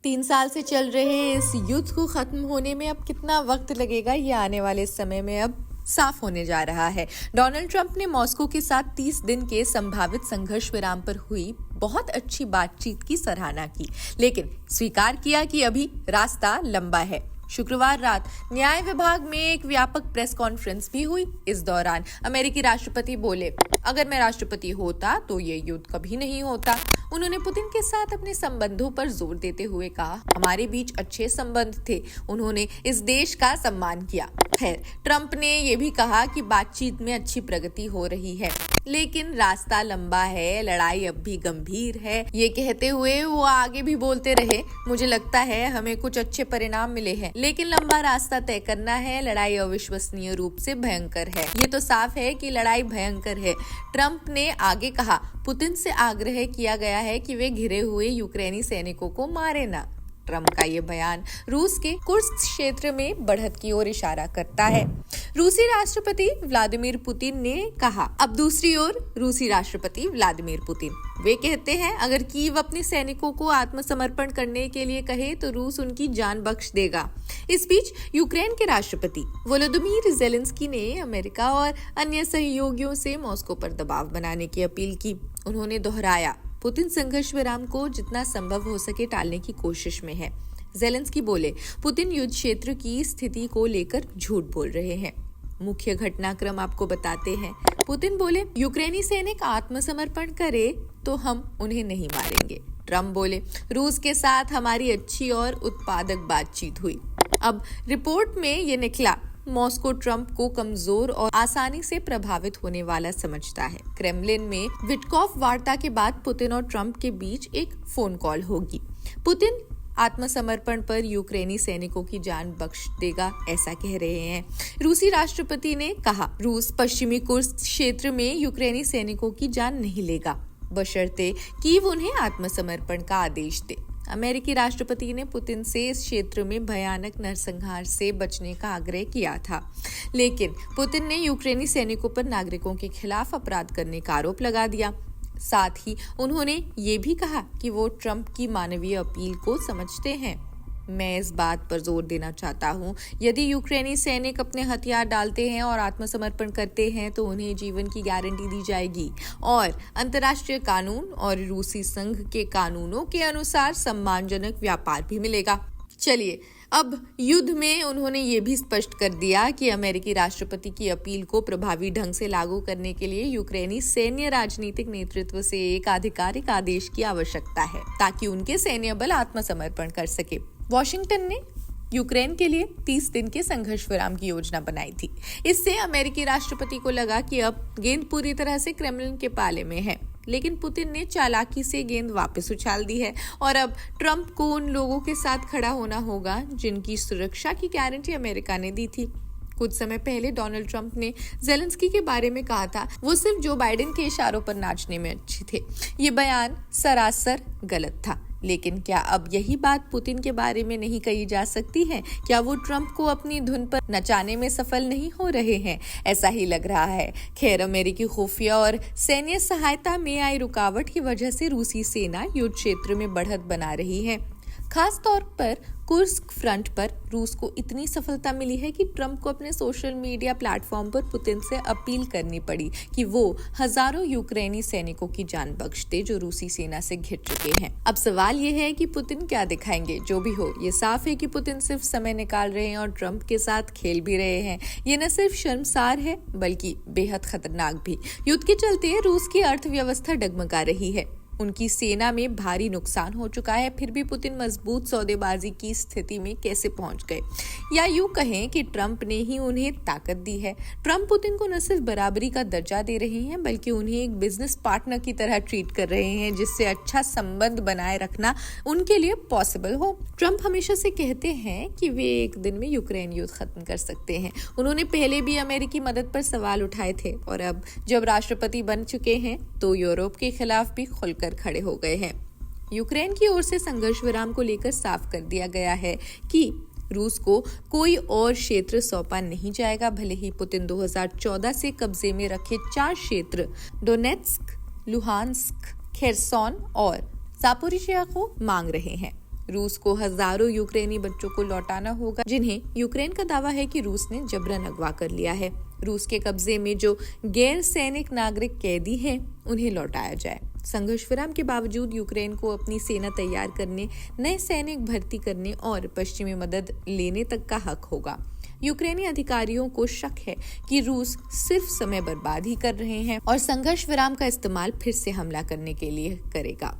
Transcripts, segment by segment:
3 साल से चल रहे इस युद्ध को खत्म होने में अब कितना वक्त लगेगा, ये आने वाले समय में अब साफ होने जा रहा है। डोनाल्ड ट्रंप ने मॉस्को के साथ 30 दिन के संभावित संघर्ष विराम पर हुई बहुत अच्छी बातचीत की सराहना की, लेकिन स्वीकार किया कि अभी रास्ता लंबा है। शुक्रवार रात न्याय विभाग में एक व्यापक प्रेस कॉन्फ्रेंस भी हुई। इस दौरान अमेरिकी राष्ट्रपति बोले, अगर मैं राष्ट्रपति होता तो ये युद्ध कभी नहीं होता। उन्होंने पुतिन के साथ अपने संबंधों पर जोर देते हुए कहा, हमारे बीच अच्छे संबंध थे। उन्होंने इस देश का सम्मान किया। खैर, ट्रंप ने ये भी कहा कि बातचीत में अच्छी प्रगति हो रही है, लेकिन रास्ता लंबा है, लड़ाई अब भी गंभीर है। ये कहते हुए वो आगे भी बोलते रहे, मुझे लगता है हमें कुछ अच्छे परिणाम मिले हैं, लेकिन लंबा रास्ता तय करना है। लड़ाई अविश्वसनीय रूप से भयंकर है। ये तो साफ है कि लड़ाई भयंकर है। ट्रंप ने आगे कहा, पुतिन से आग्रह किया गया है कि वे घिरे हुए यूक्रेनी सैनिकों को मारे ना। ट्रंप का ये बयान रूस के कुर्स्क क्षेत्र में बढ़त की ओर इशारा करता है। रूसी राष्ट्रपति व्लादिमीर पुतिन ने कहा, अब दूसरी ओर रूसी राष्ट्रपति व्लादिमीर पुतिन वे कहते हैं, अगर कीव अपने सैनिकों को आत्मसमर्पण करने के लिए कहे तो रूस उनकी जान बख्श देगा। इस बीच यूक्रेन के राष्ट्रपति वोलोदिमीर ज़ेलेंस्की ने अमेरिका और अन्य सहयोगियों से मॉस्को पर दबाव बनाने की अपील की। उन्होंने दोहराया, पुतिन संघर्ष विराम को जितना संभव हो सके टालने की कोशिश में है। ज़ेलेंस्की बोले, पुतिन युद्ध क्षेत्र की स्थिति को लेकर झूठ बोल रहे हैं। मुख्य घटनाक्रम आपको बताते हैं। पुतिन बोले, यूक्रेनी सैनिक आत्मसमर्पण करे तो हम उन्हें नहीं मारेंगे। ट्रंप बोले, रूस के साथ हमारी अच्छी और उत्पादक बातचीत हुई। अब रिपोर्ट में ये निकला, मॉस्को ट्रंप को कमजोर और आसानी से प्रभावित होने वाला समझता है। क्रेमलिन में विटकॉफ वार्ता के बाद पुतिन और ट्रंप के बीच एक फोन कॉल होगी। पुतिन आत्मसमर्पण पर यूक्रेनी सैनिकों की जान बख्श देगा, ऐसा कह रहे हैं। रूसी राष्ट्रपति ने कहा, रूस पश्चिमी कुर्स्क क्षेत्र में यूक्रेनी सैनिकों की जान नहीं लेगा, बशर्ते कीव उन्हें आत्मसमर्पण का आदेश दे। अमेरिकी राष्ट्रपति ने पुतिन से इस क्षेत्र में भयानक नरसंहार से बचने का आग्रह किया था, लेकिन पुतिन ने यूक्रेनी सैनिकों पर नागरिकों के खिलाफ अपराध करने का आरोप लगा दिया। साथ ही उन्होंने ये भी कहा कि वो ट्रंप की मानवीय अपील को समझते हैं। मैं इस बात पर जोर देना चाहता हूं, यदि यूक्रेनी सैनिक अपने हथियार डालते हैं और आत्मसमर्पण करते हैं तो उन्हें जीवन की गारंटी दी जाएगी और अंतर्राष्ट्रीय कानून और रूसी संघ के कानूनों के अनुसार सम्मानजनक व्यापार भी मिलेगा। चलिए, अब युद्ध में उन्होंने ये भी स्पष्ट कर दिया कि अमेरिकी राष्ट्रपति की अपील को प्रभावी ढंग से लागू करने के लिए यूक्रेनी सैन्य राजनीतिक नेतृत्व से एक आधिकारिक आदेश की आवश्यकता है, ताकि उनके सैन्य बल आत्मसमर्पण कर सके। वॉशिंगटन ने यूक्रेन के लिए 30 दिन के संघर्ष विराम की योजना बनाई थी। इससे अमेरिकी राष्ट्रपति को लगा कि अब गेंद पूरी तरह से क्रेमलिन के पाले में है, लेकिन पुतिन ने चालाकी से गेंद वापस उछाल दी है और अब ट्रंप को उन लोगों के साथ खड़ा होना होगा जिनकी सुरक्षा की गारंटी अमेरिका ने दी थी। कुछ समय पहले डोनाल्ड ट्रंप ने ज़ेलेंस्की के बारे में कहा था, वो सिर्फ जो बाइडेन के इशारों पर नाचने में अच्छे थे। ये बयान सरासर गलत था, लेकिन क्या अब यही बात पुतिन के बारे में नहीं कही जा सकती है? क्या वो ट्रंप को अपनी धुन पर नचाने में सफल नहीं हो रहे हैं? ऐसा ही लग रहा है। खैर, अमेरिकी खुफिया और सैन्य सहायता में आई रुकावट की वजह से रूसी सेना युद्ध क्षेत्र में बढ़त बना रही है। खास तौर पर कुर्स्क फ्रंट पर रूस को इतनी सफलता मिली है कि ट्रंप को अपने सोशल मीडिया प्लेटफॉर्म पर पुतिन से अपील करनी पड़ी कि वो हजारों यूक्रेनी सैनिकों की जान बख्श दे जो रूसी सेना से घिर चुके हैं। अब सवाल ये है कि पुतिन क्या दिखाएंगे। जो भी हो, ये साफ है कि पुतिन सिर्फ समय निकाल रहे हैं और ट्रंप के साथ खेल भी रहे हैं। ये न सिर्फ शर्मसार है बल्कि बेहद खतरनाक भी। युद्ध के चलते रूस की अर्थव्यवस्था डगमगा रही है। उनकी सेना में भारी नुकसान हो चुका है, फिर भी पुतिन मजबूत सौदेबाजी की स्थिति में कैसे पहुंच गए? या यूं कहें कि ट्रंप ने ही उन्हें ताकत दी है। ट्रंप पुतिन को न सिर्फ बराबरी का दर्जा दे रहे हैं, बल्कि उन्हें एक बिजनेस पार्टनर की तरह ट्रीट कर रहे हैं, जिससे अच्छा संबंध बनाए रखना उनके लिए पॉसिबल हो। ट्रंप हमेशा से कहते हैं कि वे एक दिन में यूक्रेन युद्ध खत्म कर सकते हैं। उन्होंने पहले भी अमेरिकी मदद पर सवाल उठाए थे और अब जब राष्ट्रपति बन चुके हैं तो यूरोप के खिलाफ भी खुलकर खड़े हो गए हैं। यूक्रेन की ओर से संघर्ष विराम को लेकर साफ कर दिया गया है कि रूस को कोई और क्षेत्र सौंपा नहीं जाएगा, भले ही पुतिन 2014 से कब्जे में रखे 4 क्षेत्र डोनेट्स्क, लुहांस्क, खेरसोन और जापोरिजिया को मांग रहे हैं। रूस को हजारों यूक्रेनी बच्चों को लौटाना होगा जिन्हें यूक्रेन का दावा है कि रूस ने जबरन अगवा कर लिया है। रूस के कब्जे में जो गैर सैनिक नागरिक कैदी हैं उन्हें लौटाया जाए। संघर्ष विराम के बावजूद यूक्रेन को अपनी सेना तैयार करने, नए सैनिक भर्ती करने और पश्चिमी मदद लेने तक का हक होगा। यूक्रेनी अधिकारियों को शक है कि रूस सिर्फ समय बर्बाद ही कर रहे हैं और संघर्ष विराम का इस्तेमाल फिर से हमला करने के लिए करेगा।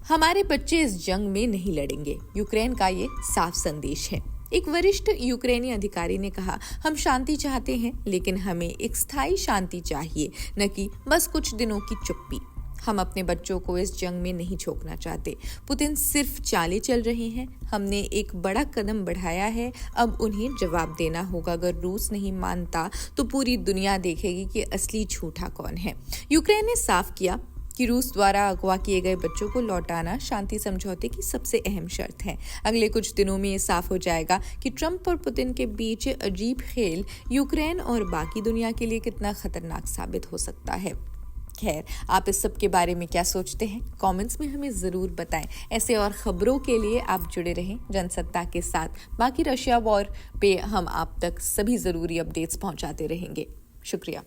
हमारे बच्चे इस जंग में नहीं लड़ेंगे, यूक्रेन का ये साफ संदेश है। एक वरिष्ठ यूक्रेनी अधिकारी ने कहा, हम शांति चाहते हैं लेकिन हमें एक स्थायी शांति चाहिए, न कि बस कुछ दिनों की चुप्पी। हम अपने बच्चों को इस जंग में नहीं झोंकना चाहते। पुतिन सिर्फ चालें चल रहे हैं। हमने एक बड़ा कदम बढ़ाया है, अब उन्हें जवाब देना होगा। अगर रूस नहीं मानता तो पूरी दुनिया देखेगी कि असली झूठा कौन है। यूक्रेन ने साफ किया कि रूस द्वारा अगवा किए गए बच्चों को लौटाना शांति समझौते की सबसे अहम शर्त है। अगले कुछ दिनों में ये साफ हो जाएगा कि ट्रंप और पुतिन के बीच अजीब खेल यूक्रेन और बाकी दुनिया के लिए कितना खतरनाक साबित हो सकता है। खैर, आप इस सब के बारे में क्या सोचते हैं? कमेंट्स में हमें ज़रूर बताएं। ऐसे और खबरों के लिए आप जुड़े रहें जनसत्ता के साथ। बाकी रशिया वॉर पे हम आप तक सभी ज़रूरी अपडेट्स पहुंचाते रहेंगे। शुक्रिया।